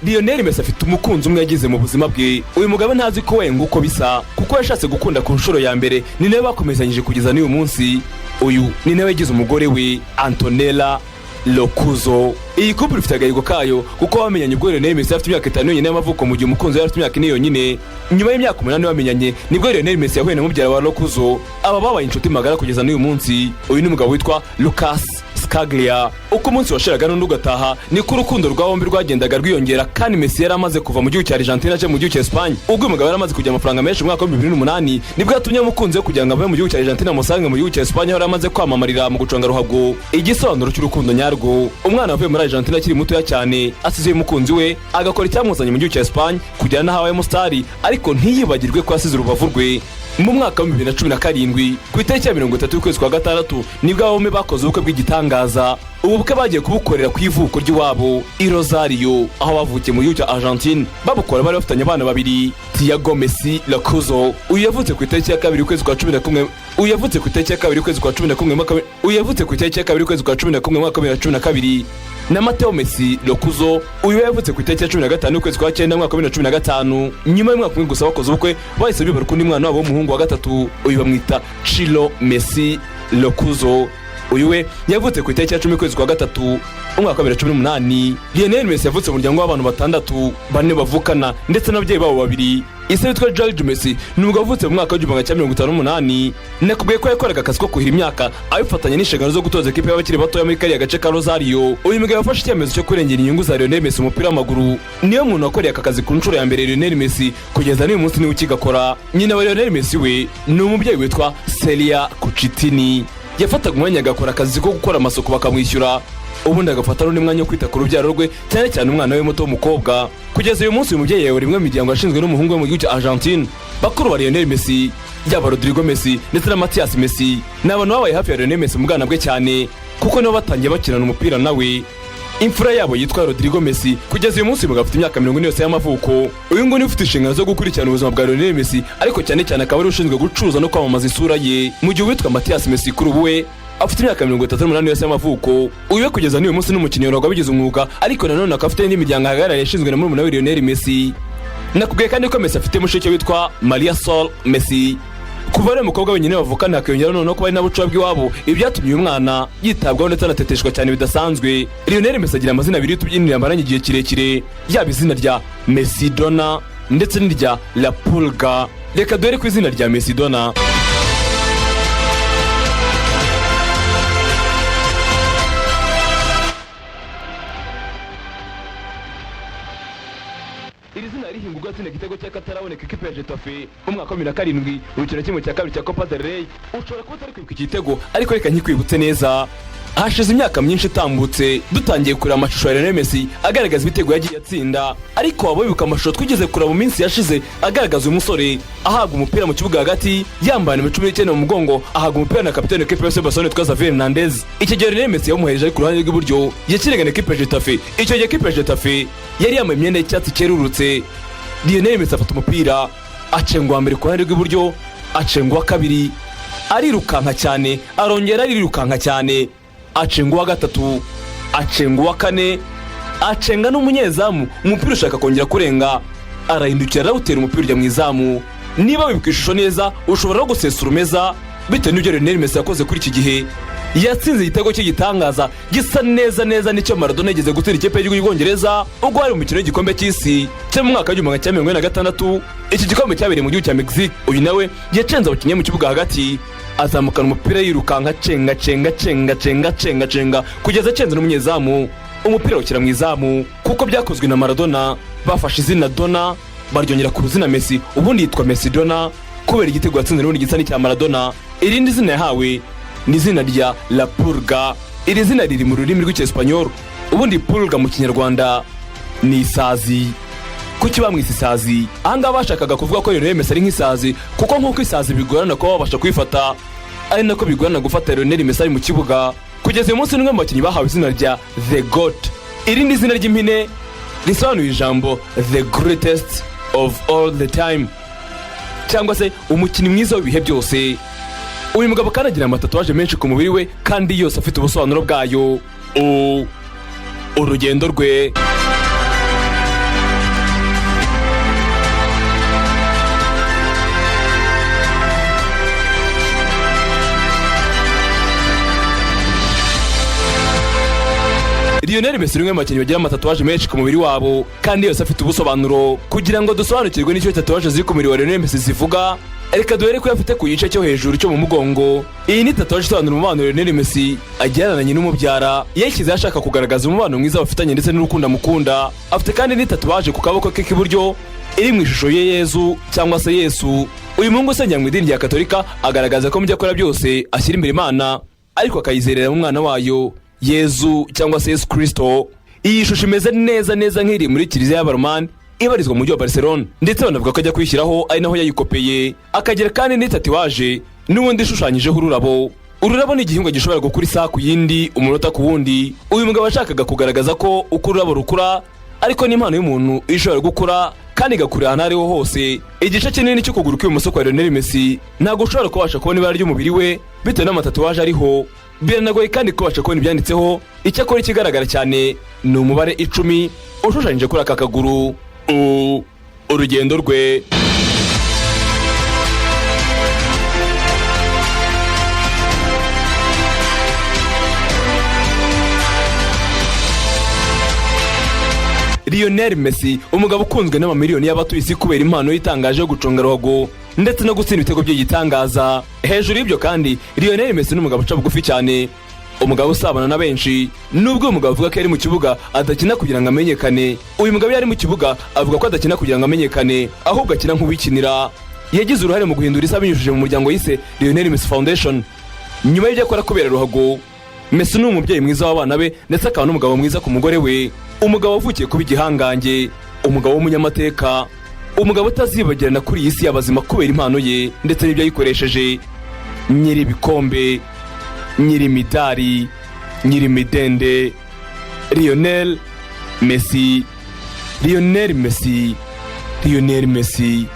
Lionel Messi afite umukunzi umwe yagize mu buzima bwe. Uyu mugabo ntazi ko wenga uko bisa kuko yashatse gukunda ku nshuro ya mbere, ni nawe bakomezanyije kugeza n'uyu munsi. Uyu ni nawe yagize umugore we Antonella Locuzo. Iyi couple ifite agahigo kayo kuko bamenyanye ubwo Lionel Messi afite imyaka 5 yonyine y'amavuko mu gihe umukunzi we afite imyaka 4 yonyine. Nyuma y'imyaka 8 bamenyanye nibwo Lionel Messi yahuye na mubyara wa Locuzo. Aba babaye inshuti magara kugeza n'uyu munsi. Uyu ni umugabo witwa Lucas Scaglia. Uko umunsi washiraga n'undi ugataha niko urukundo rwa bombi rwagendaga rwiyongera, kandi Messi yari amaze kuva mu gihugu cya Argentina aje mu gihugu cya Espagne. Ubwo umugabo yari amaze kujya amafaranga menshi mu mwaka wa 2008 nibwo yatumye umukunzi we kugira ngo ave mu gihugu cya Argentina musange mu gihugu cya Espagne aho yari amaze kwamamarira mu guconga ruhago. Igisobanuro cy'urukundo nyarwo, umwana wavuye muri Argentina akiri muto cyane asize umukunzi we agakora icyamuzanye mu gihugu cya Espagne kugira nahawe mustari, ariko ntiyibagirwe ko asize urubavu rwe. Mu mwaka wa 2017 ku itariki ya 30 y'ukwezi kwa gatandatu nibwo abome bakoze ubukwe bw'igitangaza. Ubu bukwe bagiye kubukorera ku ivuko ry'iwabo i Rosario aho bavukiye mu gihugu cya Argentine. Babukora bari bafitanye abana babiri, Thiago Messi Locuzo. Uyu yavutse ku itariki ya 2 y'ukwezi kwa 11 uyu yavutse ku itariki ya 2 y'ukwezi kwa 11 uyu yavutse ku itariki ya 2 y'ukwezi kwa 11 mwaka wa 2012. Na Matteo Messi Locuzo uyu yavutse ku itariki ya 15 y'ukwezi kwa 9 mwaka wa 2015. Nyuma y'umwaka umwe gusa bakoze ubukwe bahise bibaruka undi mwana wabo w'umuhungu wa gatatu. Uyu bamwita Chilo Messi Locuzo. Uyu we yavutse ku itariki ya 10 y'ukwezi kwa gatatu umwaka wa 2018. Lionel Messi yavutse mu muryango w'abantu batandatu, bane bavukana ndetse n'ababyeyi babo babiri. Ise witwa George Messi ni umugabo wavutse mu mwaka wa 1958. Nakubwiye ko yakoraga akazi ko kuhira imyaka abifatanya n'inshingano zo gutoza ekipe y'abakiri bato muri kariya gace ka Rosario. Uyu mugabo yafashe icyemezo cyo kurengera inyungu za Lionel Messi mu mupira w'amaguru. Niyo muntu wakoreye aka kazi ku nshuro ya mbere Lionel Messi kugeza n'uyu munsi niwe ukigakora. Nyina wa Lionel Messi we ni umubyeyi witwa Celia Cucitini. Yafataga umwanya agakora akazi ko gukora amasuku bakamwishyura, ubundi agafata n'undi mwanya wo kwita ku rubyaro rwe cyane cyane umwana we muto w'umukobwa. Kugeza uyu munsi uyu mubyeyi yawe rimwe mu miryango yashinzwe n'umuhungu we mu gihugu cya Argentine. Bakuru ba Lionel Messi yaba Rodrigo Messi ndetse na Matias Messi ni abantu babaye hafi ya Lionel Messi mu bwana bwe cyane kuko nibo batangiye bakirana umupira nawe. Imfura yabo yitwa Rodrigo Messi kugeza uyu munsi mugafite imyaka 40 yose y'amavuko. Uyu ngo ni ufite inshingano zo gukurikirana ubuzima bwa Lionel Messi, ariko cyane cyane akaba ari ushinzwe gucuruza no kwamamaza isura ye. Mu gihe witwa Matias Messi kuri ubu we afite imyaka 38 yose y'amavuko. Uyu we kugeza n'uyu munsi n'umukinnyi wabigize umwuga, ariko nanone akaba afite n'indi miryango ahagarariye yashinzwe na murumuna we Lionel Messi. Nakubwiye kandi ko Messi afite mushiki witwa Maria Sol Messi. Kuva ari umukobwa wenyine bavukana akiyongera no kuba ari n'abucwa bw'iwabo, ibi byatumye uyu mwana yitabwaho ndetse anateteshwa cyane bidasanzwe. Lionel Messi agira amazina abiri tubyinira amaranye igihe kirekire, yaba izina rya Messi Dona ndetse n'irya La Pulga. Reka dore ku izina rya Messi Dona. Iri zina rihingurwa atsinda igitego cy'akataraboneka ikipe ya Getafe mu mwaka wa 2007 urukino kimwe cya kabiri cya Copa del Rey. Ushobora kuba utari kwibuka igitego, ariko reka nkikwibutse neza. Hashize imyaka myinshi itambutse dutangiye kureba amashusho ya Lionel Messi agaragaza ibitego yagiye atsinda, ariko waba wibuka amashusho twigeze kureba mu minsi yashize agaragaza uyu musore ahabwa umupira mu kibuga hagati yambaye nimero 19 mu mugongo, ahabwa umupira na kapiteni w'ikipe ya Barcelona witwa Xavi Hernandez. Icyo gihe Lionel Messi yamuhereje ku ruhande rw'iburyo yakinaga n'ikipe ya Getafe. Icyo gihe ikipe ya Getafe yari yambaye imyenda y'icyatsi cyerurutse. Lionel Messi afata umupira acengwa mbere ku ruhande rw'iburyo, acengwa kabiri, arirukanka cyane, arongera arirukanka cyane, acengwa gatatu, acengwa kane, acenga n'umunyezamu. Umupira ushaka kongera kurenga, arahindukira arawutera umupira ujya mu izamu. Niba wibuka ishusho neza ushobora no gusesura umeza bitewe n'ibyo Lionel Messi yakoze kuri iki gihe. Yatsinze igitego cy'igitangaza gisa neza n'icyo Maradona yigeze gutera ikipe y'igihugu y'Ubwongereza ubwo ari mu mikino y'igikombe cy'isi cyo mu mwaka wa 1946. Iki gikombe cyabereye mu gihugu cya Mexique. Uyu nawe yacenze abakinnyi mu kibuga hagati, azamukana umupira yirukanka cenga kugeza acenze n'umunyezamu. Umupira ukira mu izamu kuko byakozwe na Maradona. Bafashe izina Dona baryongera ku ruzina Messi, ubundi yitwa Messi Dona kubera igitego yatsinze n'ubundi gisa n'icya Maradona. Irindi zina yahawe ni izina rya La Pulga. Iri zina riri mu rurimi rw'Icyesipanyol, ubundi Pulga mu Kinyarwanda ni isazi. Kuki bamwise isazi? Ahanga bashakaga kuvuga ko Lionel Messi ari nk'isazi kuko nk'uko isazi bigorana kuba babasha kwifata, ari nako bigorana gufata Lionel Messi ari mu kibuga. Kugeza uyu munsi nimwe mu bakinnyi bahawe izina rya The Goat. Irindi zina ry'impine risobanuye ijambo The Greatest of All the Time, cyangwa se umukinnyi mwiza w'ibihe byose. Uyu mugabo kandi agira amatatuwaje menshi ku mubiri we kandi yose afite ubusobanuro bwayo. Urugendo rwe. Lionel Messi ni umwe mu bakinnyi bagira amatatuwaje menshi ku mubiri wabo kandi yose afite ubusobanuro. Kugira ngo dusobanukirwe n'icyo tatuwaje ziri ku mubiri wa Lionel Messi zivuga, reka duhere ko yafite ku gice cyo hejuru cyo mu mugongo. Iyi ni tatuwaje isobanura umubano Lionel Messi agirana na nyina umubyara, yashyize ashaka kugaragaza umubano mwiza bafitanye ndetse n'urukundo amukunda. Afite kandi ni tatuwaje ku kaboko ke k'iburyo iri mu ishusho ye Yezu cyangwa se Yesu. Uyu muhungu usengera mu idini rya Katolika agaragaza ko mu byo akora byose ashyira imbere Imana, ariko akayizerera mu mwana wayo Yezu cyangwa se Yesu Kristo. Iyi shusho imeze neza nk'iri muri kiliziya y'Abaromani ibarizwa mu mujyi wa Barcelona, ndetse banavuga ko ajya kwishyiraho ari naho yayikopeye. Akagira kandi ni tatuwaje n'ubundi ishushanyijeho ururabo. Ururabo ni igihingwa gishobora gukura isaha ku yindi, umunota ku wundi. Uyu mugabo ashakaga kugaragaza ko uko ururabo rukura ariko n'impano y'umuntu ishobora gukura kandi igakurira ahantu ariho hose. Igice kinini cy'ukuguru kw'ibumoso kwa Lionel Messi ntabwo ushobora kubasha kubona ibara ry'umubiri we bitewe n'amatatuwaje ariho. Biranagoye kandi kubasha kubona ibyanditseho. Icyakora ikigaragara cyane ni umubare 10 ushushanyije kuri aka kaguru. Urugendo rwe. Lionel Messi, umugabo ukunzwe n'amamiliyoni y'abatuye isi kubera impano yitangaje yo guconga ruhago ndetse no gutsinda ibitego by'igitangaza. Hejuru y'ibyo kandi, Lionel Messi ni umugabo uca bugufi cyane, umugabo usabana na benshi. Nubwo uyu mugabo avuga ko ari mu kibuga adakina kugira ngo amenyekane, uyu mugabo yari mu kibuga avuga ko adakina kugira ngo amenyekane, ahubwo akina nk'uwikinira. Yagize uruhare mu guhindura isi abinyujije mu muryango yise Lionel Messi Foundation. Nyuma y'ibyo akora kubera ruhago, Messi ni umubyeyi mwiza w'abana be ndetse akaba n'umugabo mwiza ku mugore we. Umugabo wavukiye kuba igihangange, umugabo w'umunyamateka, umugabo utazibagirana kuri iyi si y'abazima kubera impano ye ndetse n'ibyo yayikoresheje. Nyiri ibikombe, nyiri imidari, nyiri imidende. Lionel Messi, Lionel Messi, Lionel Messi.